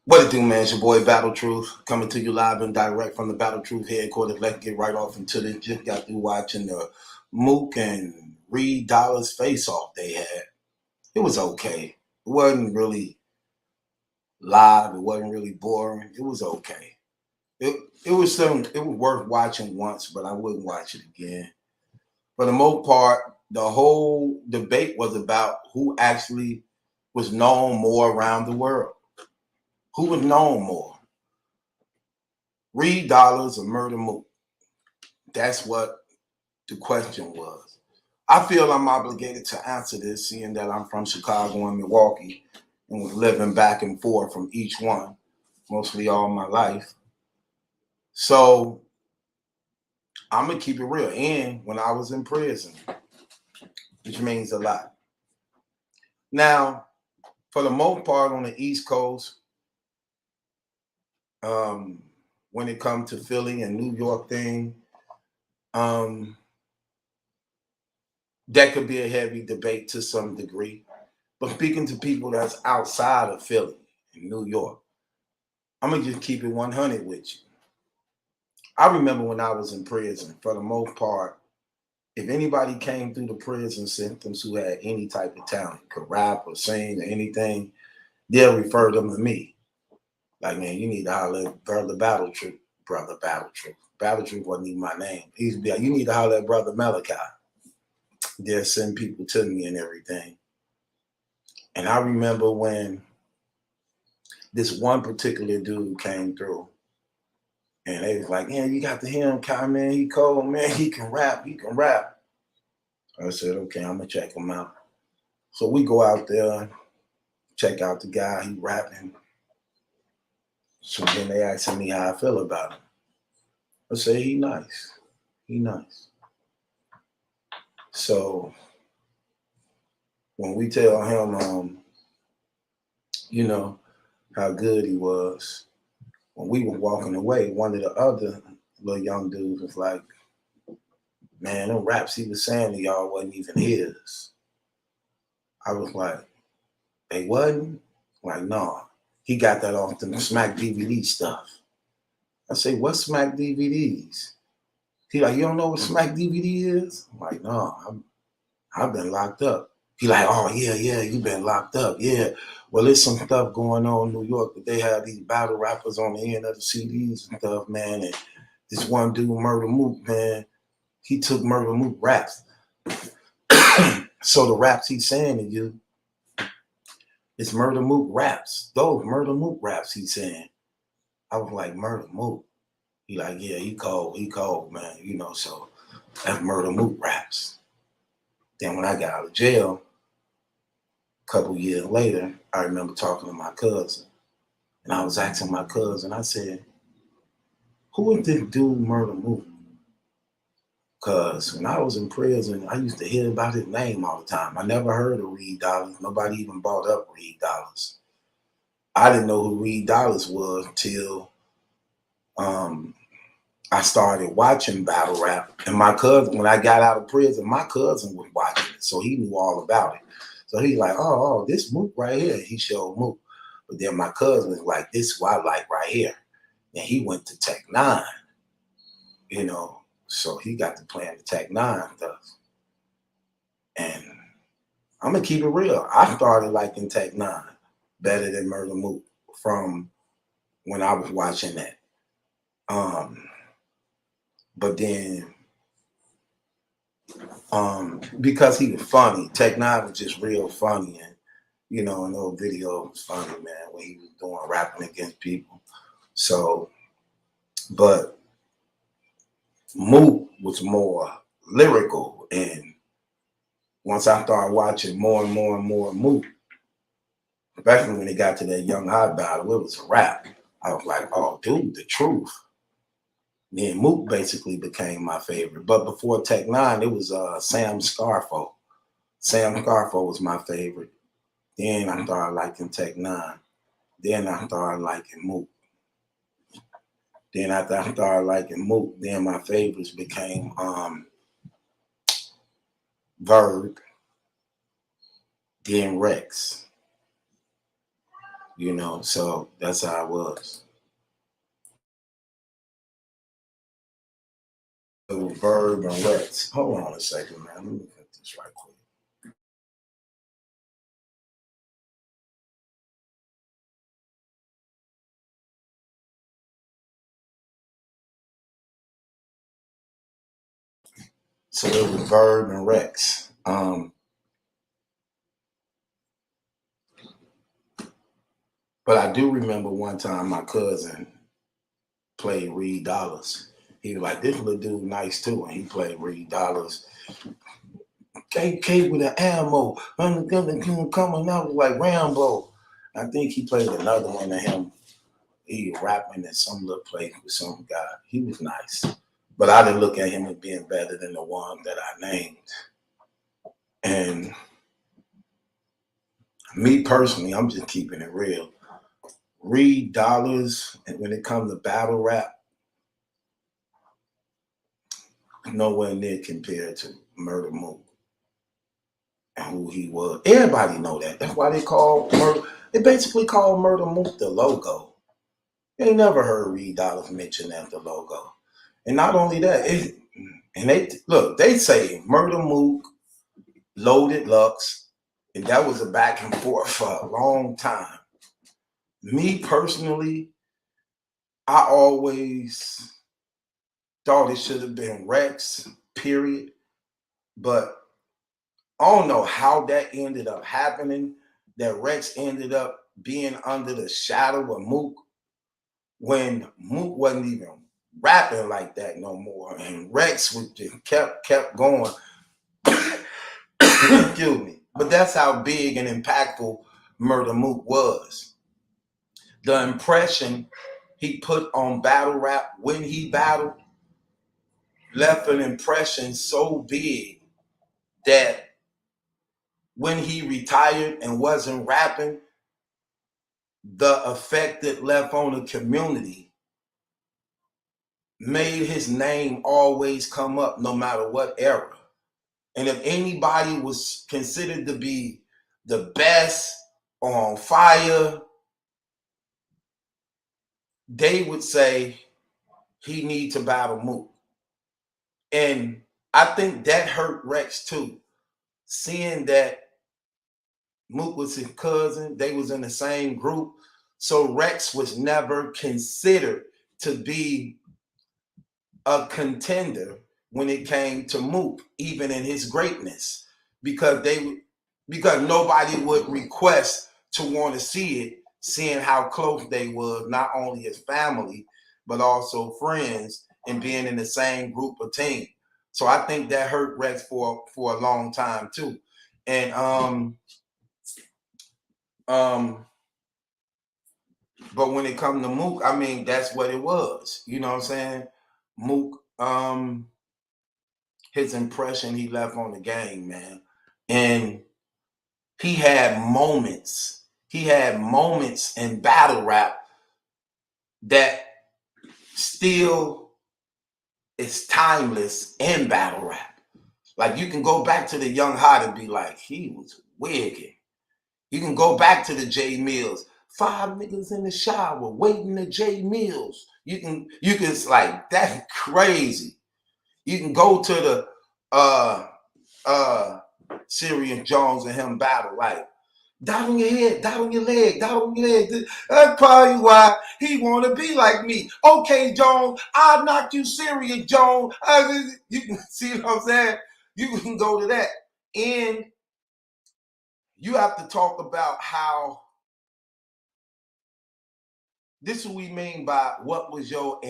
What it do, man? It's your boy Battle Truth coming to you live and direct from the Battle Truth headquarters. Let's get right off into this. Just got through watching the Mook and Dollaz face off they had. It was okay. It wasn't really live. It wasn't really boring. It was okay. It it was some. It was worth watching once, but I wouldn't watch it again. For the most part, the whole debate was about who actually was known more around the world. Who was known more? Dollaz or Murder Mook? That's what the question was. I feel I'm obligated to answer this, seeing that I'm from Chicago and Milwaukee and was living back and forth from each one mostly all my life. So I'm going to keep it real. And when I was in prison, which means a lot. Now, for the most part on the East Coast, when it comes to Philly and New York thing, um, that could be a heavy debate to some degree. But speaking to people that's outside of Philly and New York, I'm gonna just keep it 100 with you. I remember when I was in prison, for the most part, if anybody came through the prison systems who had any type of talent, could rap or sing or anything, they'll refer them to me. Like, man, you need to holler at Brother Battle Troop, Brother Battle Troop. Battle Troop wasn't even my name. He used to be like, you need to holler at Brother Malachi. They'll send people to me and everything. And I remember when this one particular dude came through. And they was like, yeah, you got to hear him, Kai, man. He cold, man. He can rap. He can rap. I said, okay, I'm going to check him out. So we go out there, check out the guy. He rapping. So then they asking me how I feel about him. I say, he nice. He nice. So when we tell him, you know, how good he was, when we were walking away, one of the other little young dudes was like, man, them raps he was saying to y'all wasn't even his. I was like, they wasn't? Like, no. He got that off the Smack DVD stuff. I say, what Smack DVDs? He like, you don't know what Smack DVD is? I'm like, no, I've been locked up. He like, oh, yeah, you been locked up. Yeah. Well, there's some stuff going on in New York, but they have these battle rappers on the end of the CDs and stuff, man. And this one dude, Murder Mook, man, he took Murder Mook raps. So the raps he's saying to you, it's Murder Mook raps. Those Murder Mook raps he's saying. I was like, Murder Mook. He like, yeah, he cold, man. You know, so that's Murder Mook raps. Then when I got out of jail, a couple years later, I remember talking to my cousin. And I was asking my cousin, I said, who is this dude Murder Mook? Because when I was in prison, I used to hear about his name all the time. I never heard of Dollaz. Nobody even brought up Dollaz. I didn't know who Dollaz was until I started watching battle rap. And my cousin, when I got out of prison, my cousin was watching it. So he knew all about it. So he's like, oh, this Mook right here. He showed Mook. But then my cousin was like, this is what I like right here. And he went to Tech Nine, you know. So he got to playing the Tech Nine stuff. And I'm going to keep it real. I started liking Tech Nine better than Murder Mook from when I was watching that. But then because he was funny, Tech Nine was just real funny. And, you know, an old video was funny, man, when he was doing rapping against people. So, but Mook was more lyrical. And once I started watching more and more and more Mook, especially when it got to that Young Hot battle, it was a rap. I was like, oh, dude, the truth. Then Mook basically became my favorite. But before Tech Nine, it was Sam Scarfo. Sam Scarfo was my favorite. Then I started liking Tech Nine. Then I started liking Mook. Then after I started liking Mook, then my favorites became Verb, then Rex. you know, so that's how it was. Little Verb and Rex. Hold on a second, man. Let me get this right quick. So it was Verb and Rex. But I do remember one time my cousin played Reed Dollaz. He was like, this little dude nice too. And he played Reed Dollaz. KK with the ammo. Coming out like Rambo. I think he played another one of him. He rapping in some little place with some guy. He was nice. But I didn't look at him as being better than the one that I named. And me personally, I'm just keeping it real. Reed Dollaz, and when it comes to battle rap, nowhere near compared to Murder Mook and who he was. Everybody know that. That's why they call Murder. They basically call Murder Mook the logo. They never heard Reed Dollaz mention that the logo. And not only that, they say Murder Mook, Loaded Lux, and that was a back and forth for a long time. Me personally, I always thought it should have been Rex, period. But I don't know how that ended up happening, that Rex ended up being under the shadow of Mook when Mook wasn't even rapping like that no more. And Rex was just kept going. Excuse me. But that's how big and impactful Murder Mook was. The impression he put on battle rap when he battled left an impression so big that when he retired and wasn't rapping, the effect it left on the community made his name always come up no matter what era. And if anybody was considered to be the best on fire, they would say he need to battle Mook. And I think that hurt Rex too, seeing that Mook was his cousin, they was in the same group. So Rex was never considered to be a contender when it came to Mook, even in his greatness, because nobody would request to want to see it, seeing how close they was, not only as family, but also friends and being in the same group of team. So I think that hurt Rex for a long time too. And but when it comes to Mook, I mean, that's what it was. You know what I'm saying? Mook, his impression he left on the game, man. And he had moments. He had moments in battle rap that still is timeless in battle rap. Like you can go back to the Young Hot and be like, he was wicked. You can go back to the J Mills. 5 niggas in the shower waiting to J Mills. You can like, that's crazy. You can go to the Syrian Jones and him battle, like, dot on your head, dot on your leg, dot on your leg. That's probably why he want to be like me. Okay, Jones, I'll knock you Syrian Jones. You can see what I'm saying? You can go to that. And you have to talk about how this is what we mean by what was your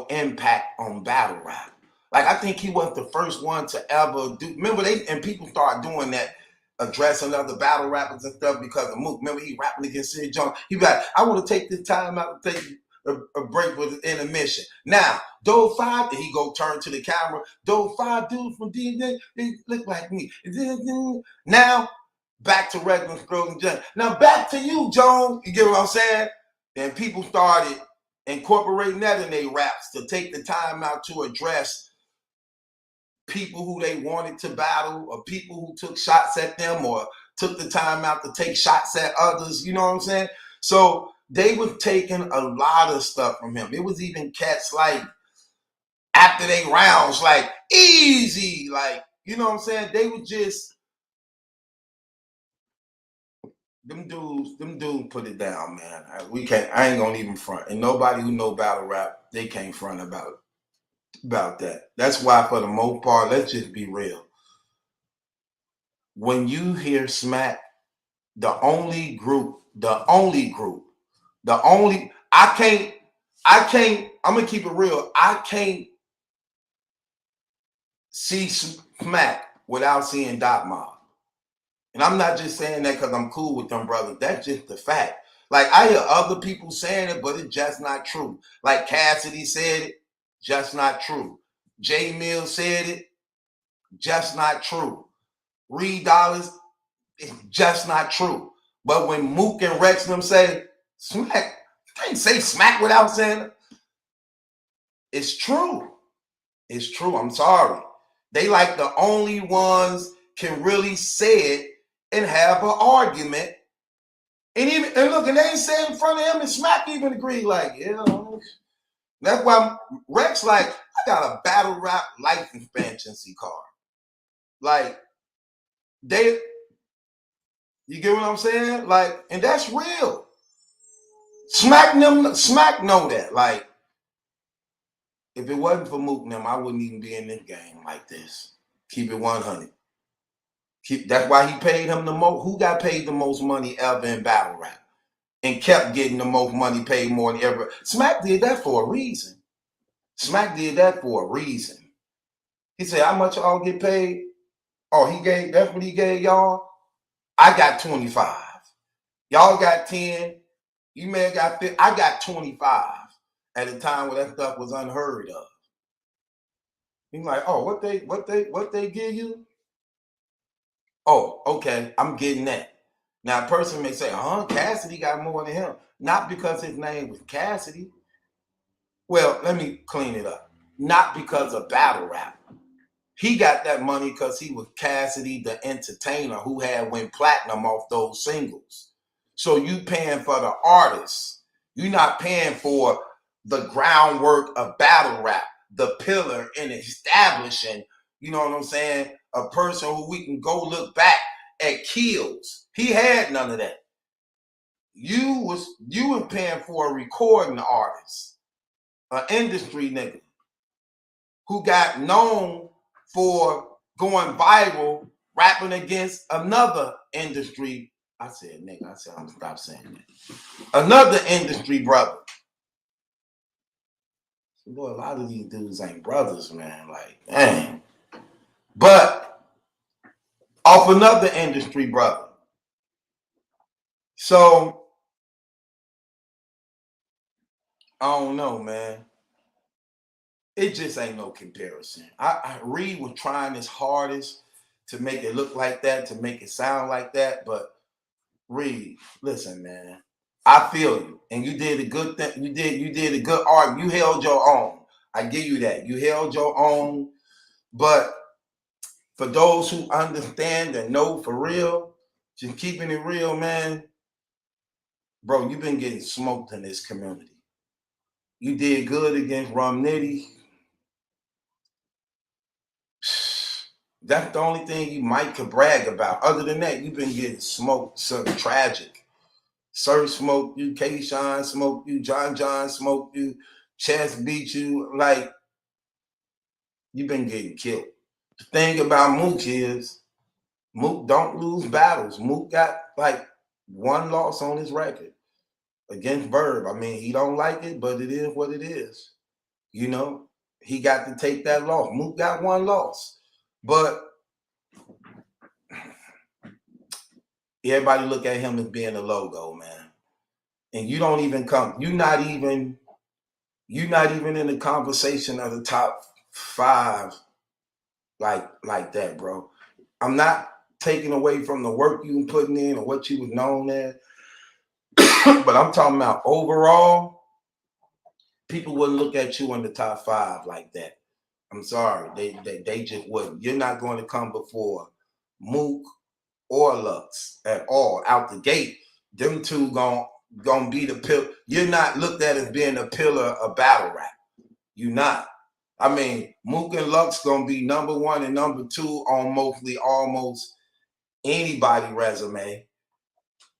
impact on battle rap. Like, I think he was the first one to ever do. Remember, people started doing that, addressing other battle rappers and stuff because of Mook. Remember, he rapping against Sid Jones. He was like, I want to take this time out to take a break with an intermission. Now, those 5, and he go turn to the camera. Those 5 dudes from DNA, they look like me. Now, back to regular Scrolls and Jones. Now, back to you, Jones. You get what I'm saying? Then people started incorporating that in their raps to take the time out to address people who they wanted to battle, or people who took shots at them, or took the time out to take shots at others. You know what I'm saying? So they were taking a lot of stuff from him. It was even cats like after they rounds, like easy, like, you know what I'm saying? They were just them dudes put it down, man. I ain't gonna even front. And nobody who know battle rap, they can't front about that. That's why for the most part, let's just be real. When you hear smack, I'm gonna keep it real. I can't see smack without seeing Dot Mob. And I'm not just saying that because I'm cool with them brothers. That's just the fact. Like, I hear other people saying it, but it's just not true. Like Cassidy said it, just not true. J Mill said it, just not true. Reed Dollaz, it's just not true. But when Mook and Rex them say smack, you can't say smack without saying it. It's true. It's true. I'm sorry. They like the only ones can really say it and have an argument. And look, and they ain't say in front of him, and Smack even agreed, like, yeah. That's why Rex like, I got a battle rap life expectancy card. Like, you get what I'm saying? Like, and that's real. Smack know that. Like, if it wasn't for Mook and them, I wouldn't even be in this game like this. Keep it 100. That's why he paid him the most. Who got paid the most money ever in battle rap and kept getting the most money, paid more than ever? Smack did that for a reason. Smack did that for a reason. He said, how much y'all get paid? Oh, that's what he gave y'all? I got 25. Y'all got 10. You may have got 50. I got 25 at a time where that stuff was unheard of. He's like, oh, what they give you? Oh, okay, I'm getting that. Now, a person may say, Cassidy got more than him. Not because his name was Cassidy. Well, let me clean it up. Not because of battle rap. He got that money because he was Cassidy the entertainer who had went platinum off those singles. So you paying for the artist. You're not paying for the groundwork of battle rap, the pillar in establishing, you know what I'm saying, a person who we can go look back at kills. He had none of that. You were paying for a recording artist, an industry nigga who got known for going viral, rapping against another industry. I said, nigga, I'm gonna stop saying that. Another industry brother. Boy, a lot of these dudes ain't brothers, man. Like, dang. But off another industry brother. So, I don't know, man. It just ain't no comparison. Reed was trying his hardest to make it look like that, to make it sound like that. But Reed, listen, man, I feel you, and you did a good thing. You did a good art. You held your own. I give you that. You held your own. But for those who understand and know for real, just keeping it real, man, bro, you've been getting smoked in this community. You did good against Rum Nitty. That's the only thing you might could brag about. Other than that, you've been getting smoked. Something tragic. Sir smoked you, KILLSHOT smoked you, John smoked you, Chess beat you. Like, you've been getting killed. The thing about Mook is, Mook don't lose battles. Mook got like one loss on his record against Verb. I mean, he don't like it, but it is what it is. You know, he got to take that loss. Mook got one loss. But everybody look at him as being a logo, man. And you don't even come, you're not even in the conversation of the top 5 like that, bro. I'm not taking away from the work you were putting in or what you was known as, but I'm talking about overall, people wouldn't look at you in the top 5 like that. I'm sorry, they just wouldn't. You're not going to come before Mook or Lux at all out the gate. Them two gone. gonna be the pillar. You're not looked at as being a pillar of battle rap. You're not. I mean, Mook and Lux gonna be number 1 and number 2 on mostly almost anybody resume.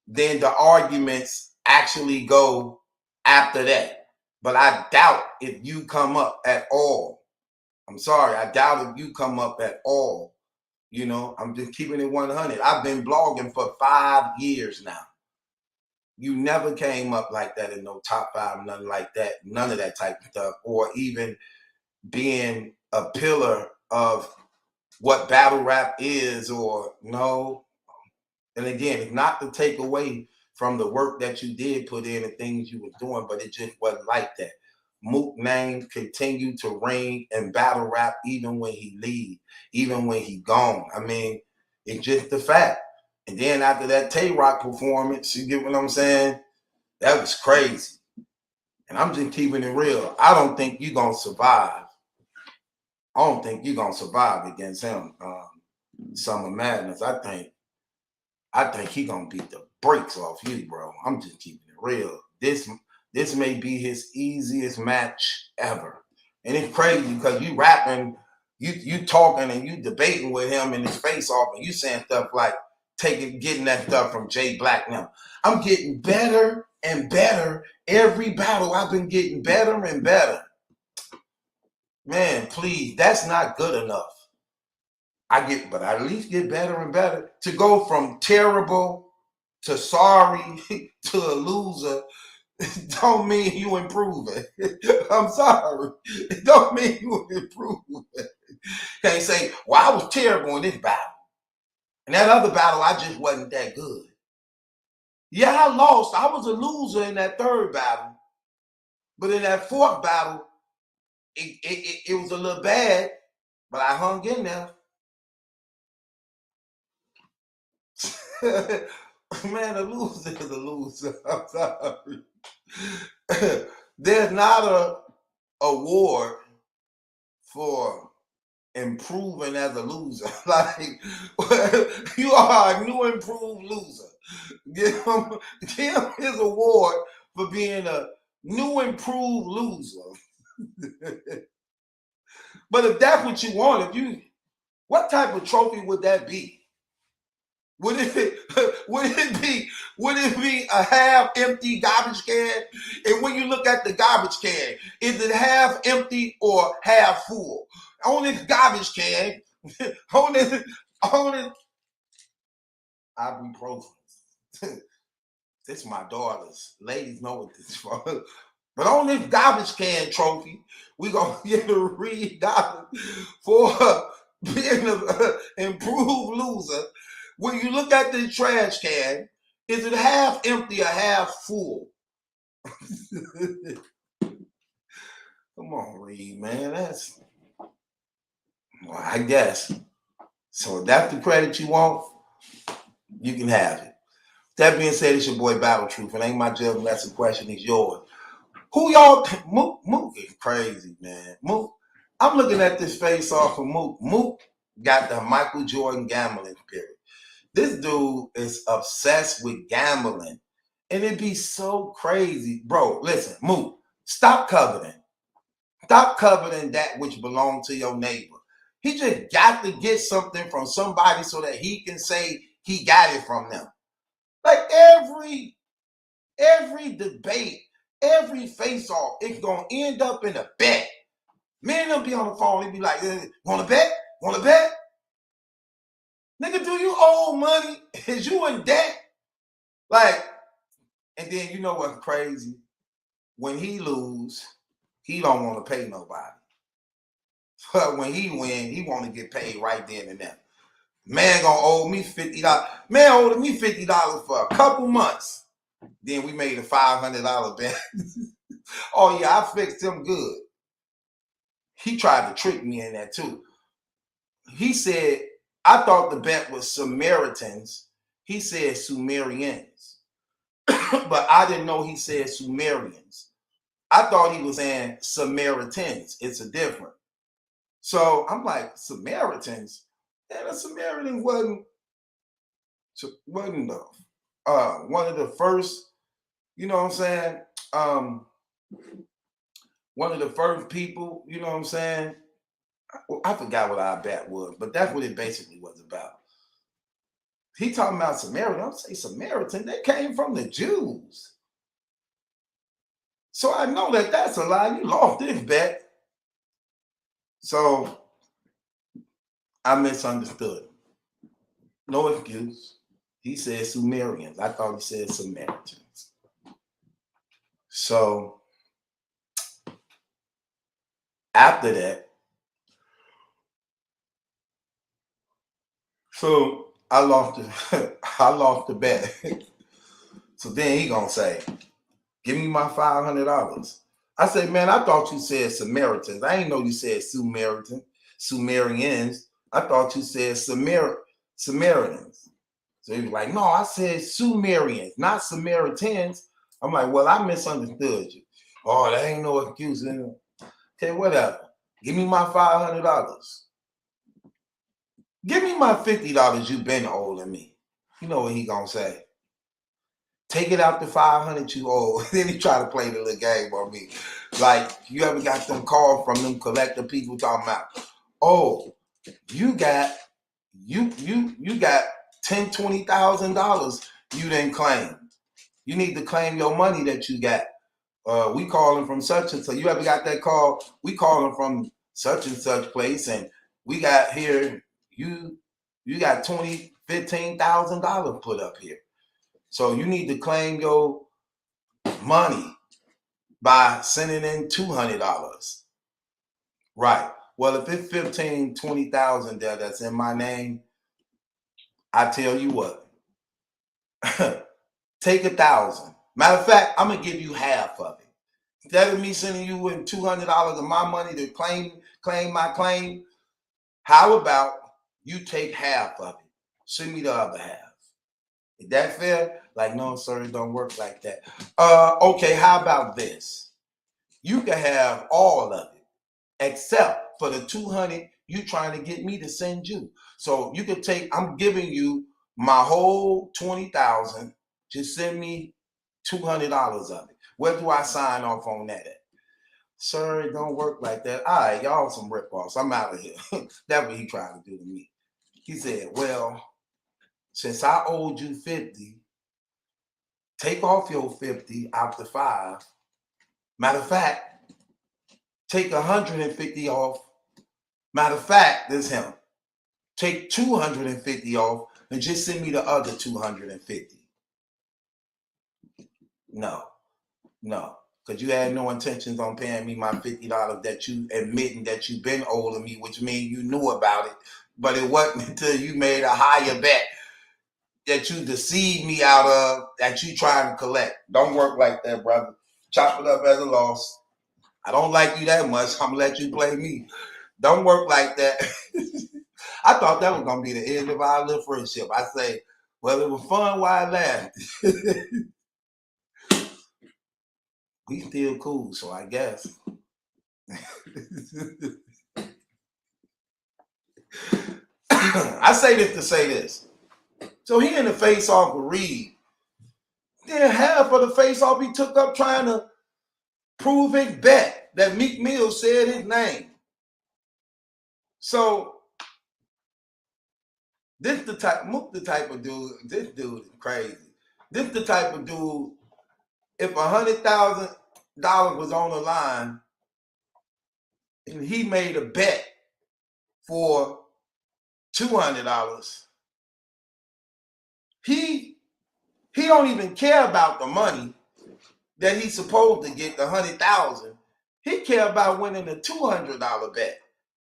Then the arguments actually go after that. But I doubt if you come up at all. I'm sorry, I doubt if you come up at all. You know, I'm just keeping it 100. I've been blogging for 5 years now. You never came up like that in no top 5, nothing like that, none of that type of stuff, or even being a pillar of what battle rap is, or no. And again, it's not to take away from the work that you did put in and things you were doing, but it just wasn't like that. Mook name continued to ring in battle rap even when he leave, even when he gone. I mean, it's just the fact. And then after that Tay-Rock performance, you get what I'm saying? That was crazy. And I'm just keeping it real. I don't think you're going to survive. I don't think you're going to survive against him. Summer Madness, I think he gonna beat the brakes off you, bro. I'm just keeping it real. This may be his easiest match ever. And it's crazy because you rapping, you talking and you debating with him in his face off, and you saying stuff like getting that stuff from Jay Black now. I'm getting better and better. Every battle I've been getting better and better. Man, please, that's not good enough. But I at least get better and better. To go from terrible to sorry to a loser don't mean you improving. I'm sorry. It don't mean you improving. Can't say, well, I was terrible in this battle. And that other battle, I just wasn't that good. Yeah, I lost. I was a loser in that 3rd battle. But in that 4th battle, it was a little bad, but I hung in there. Man, a loser is a loser. I'm sorry. There's not a award for improving as a loser. Like, you are a new improved loser. Give him his award for being a new improved loser. But if that's what you want, what type of trophy would that be? Would it be a half empty garbage can? And when you look at the garbage can, is it half empty or half full? On this garbage can, on this ibuprofen. This is my daughter's. Ladies know what this is for. But on this garbage can trophy, we're going to get a $3 for being an improved loser. When you look at the trash can, is it half empty or half full? Come on, Reed, man. Well, I guess. So if that's the credit you want, you can have it. That being said, it's your boy Battle Truth. It ain't my job unless the question is yours. Who y'all? Mook is crazy, man. Mook. I'm looking at this face off of Mook. Mook got the Michael Jordan gambling period. This dude is obsessed with gambling. And it'd be so crazy. Bro, listen, Mook, stop coveting. Stop coveting that which belongs to your neighbor. He just got to get something from somebody so that he can say he got it from them. Like every debate, every face-off, it's going to end up in a bet. Men will be on the phone and be like, want to bet? Want to bet? Nigga, do you owe money? Is you in debt? Like, and then you know what's crazy? When he lose, he don't want to pay nobody. But when he win, he want to get paid right then and there. Man gonna owe me $50. Man owed me $50 for a couple months. Then we made a $500 bet. Oh yeah, I fixed him good. He tried to trick me in that too. He said, I thought the bet was Samaritans. He said Sumerians. But I didn't know he said Sumerians. I thought he was saying Samaritans. It's a difference. So I'm like, Samaritans? And a Samaritan wasn't one of the first, you know what I'm saying? One of the first people, you know what I'm saying? I forgot what our bet was, but that's what it basically was about. He talking about Samaritan. I'm saying Samaritan, they came from the Jews. So I know that that's a lie. You lost this bet. So I misunderstood. No excuse. He said Sumerians. I thought he said Samaritans. So after that, so I lost the I lost the bet. So then he gonna say, give me my $500. I said, man, I thought you said Samaritans. I didn't know you said Sumerians. I thought you said Samaritans. So he was like, no, I said Sumerians, not Samaritans. I'm like, well, I misunderstood you. Oh, that ain't no excuse. Okay, whatever. Give me my $500. Give me my $50 you've been holding me. You know what he gonna say? Take it out the 500 you owe. Then he try to play the little game on me. Like, you ever got them calls from them collector people talking about, oh, you got $10,000, $20,000 you didn't claim. You need to claim your money that you got. We calling from such and such. You ever got that call? We calling from such and such place, and we got here, you got $15,000 put up here. So you need to claim your money by sending in $200. Right. Well, if it's 15, 20,000 there that's in my name, I tell you what, take 1,000. Matter of fact, I'm gonna give you half of it. Instead of me sending you in $200 of my money to claim my claim, how about you take half of it? Send me the other half. Is that fair? Like, no, sir, it don't work like that. Okay, how about this? You can have all of it, except for the 200 you trying to get me to send you. So you can take, I'm giving you my whole 20,000. Just send me $200 of it. Where do I sign off on that at? Sir, it don't work like that. All right, y'all some ripoffs. I'm out of here. That's what he tried to do to me. He said, well, since I owed you 50, take off your 50 out the 5. Matter of fact, take 150 off. Matter of fact, this is him. Take 250 off and just send me the other 250. No, because you had no intentions on paying me my $50 that you admitting that you've been owing me, which means you knew about it, but it wasn't until you made a higher bet that you deceived me out of that you trying to collect. Don't work like that, brother. Chop it up as a loss. I don't like you that much. I'm gonna let you play me. Don't work like that. I thought that was gonna be the end of our little friendship. I say, well, it was fun while it lasted. We still cool, so I guess. I say this to say this. So he in the face-off with Reed. Then half of the face-off he took up trying to prove his bet that Meek Mill said his name. So this the type, Mook the type of dude, this dude is crazy. This the type of dude, if $100,000 was on the line and he made a bet for $200, he don't even care about the money that he's supposed to get, the 100,000. He care about winning the $200 bet.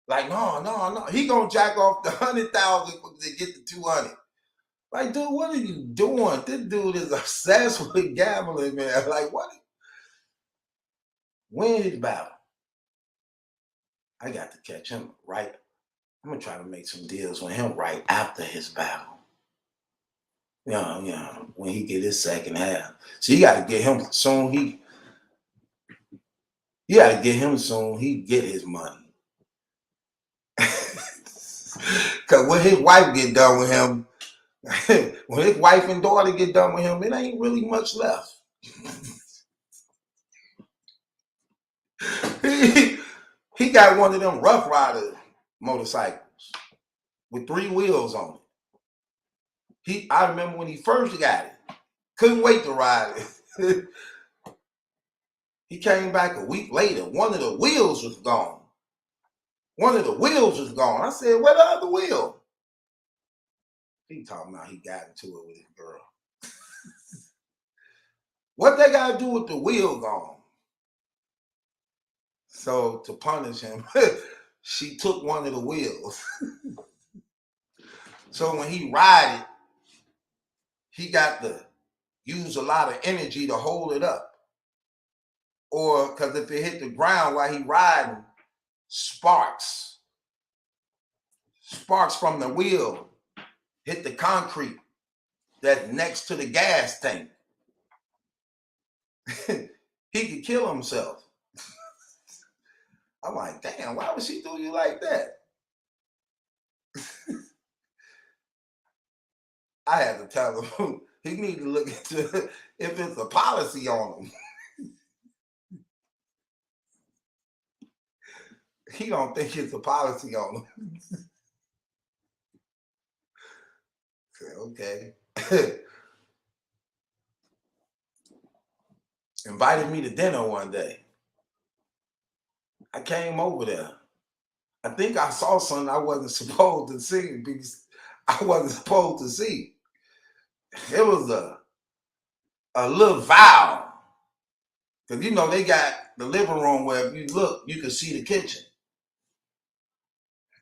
Like, no. He gonna jack off the 100,000 to get the 200. Like, dude, what are you doing? This dude is obsessed with gambling, man. Like, what? Win his battle. I got to catch him right. I'm gonna try to make some deals with him right after his battle. Yeah, when he get his second half. So you got to get him soon. He got to get him soon. He get his money. Cause when his wife get done with him, when his wife and daughter get done with him, it ain't really much left. he got one of them Rough Rider motorcycles with 3 wheels on it. I remember when he first got it, couldn't wait to ride it. He came back a week later. One of the wheels was gone. I said, where the other wheel? He talking about he got into it with his girl. What they got to do with the wheel gone? So to punish him, she took one of the wheels. So when he ride it, he got to use a lot of energy to hold it up. Or because if it hit the ground while he riding, sparks from the wheel hit the concrete that's next to the gas tank. He could kill himself. I'm like, damn, why would she do you like that? I had to tell him he need to look into if it's a policy on him. He don't think it's a policy on him. Okay. Invited me to dinner one day. I came over there. I think I saw something I wasn't supposed to see because I wasn't supposed to see. It was a little vow. Because you know they got the living room where if you look, you can see the kitchen.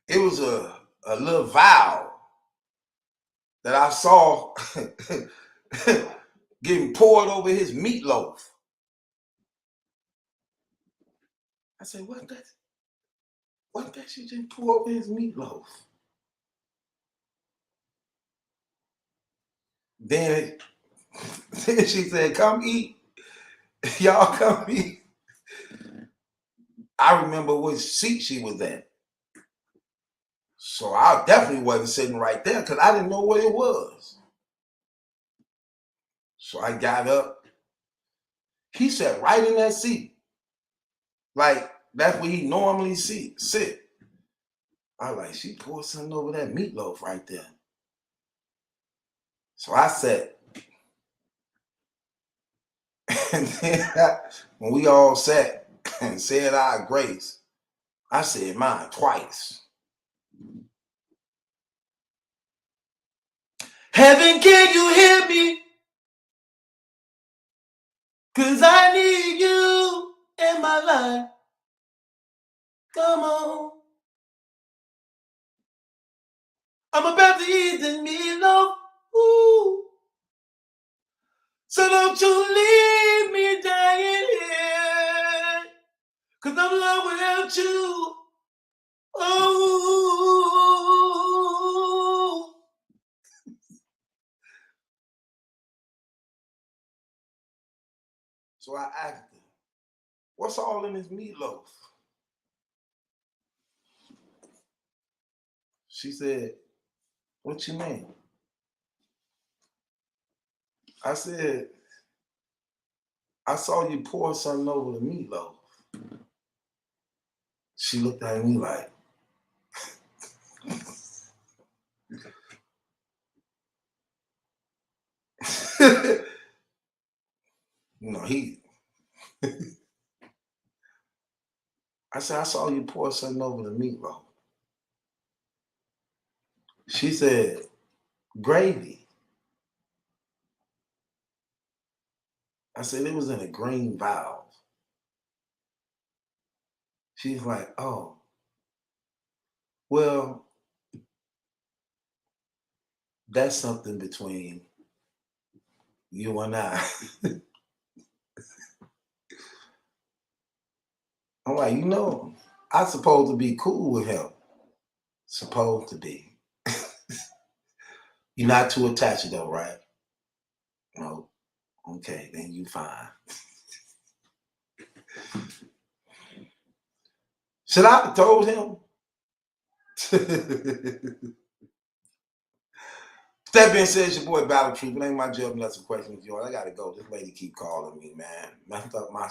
It was a little vow that I saw getting poured over his meatloaf. I said, what that she just pour over his meatloaf? Then she said, come eat. Y'all come eat. I remember which seat she was at. So I definitely wasn't sitting right there because I didn't know what it was. So I got up. He sat right in that seat. Like, that's where he normally sit. I was like, she poured something over that meatloaf right there. So I sat. And then when we all sat and said our grace, I said mine twice. Heaven, can you hear me? 'Cause I need you in my life. Come on. I'm about to eat the meatloaf. Ooh. So don't you leave me dying here. 'Cause I'm lost without you. Oh. So I asked her, what's all in this meatloaf? She said, what you mean? I said, I saw you pour something over the meatloaf. She looked at me like, you know, I said, I saw you pour something over the meatloaf. She said, gravy. I said, it was in a green valve. She's like, oh, well, that's something between you and I. I'm like, you know, I'm supposed to be cool with him. Supposed to be. You're not too attached though, right? No. Okay, then you fine. Should I have told him? That being said, it's your boy Battle Troop. It ain't my job to answer questions, y'all. I gotta go. This lady keep calling me, man. Messed up my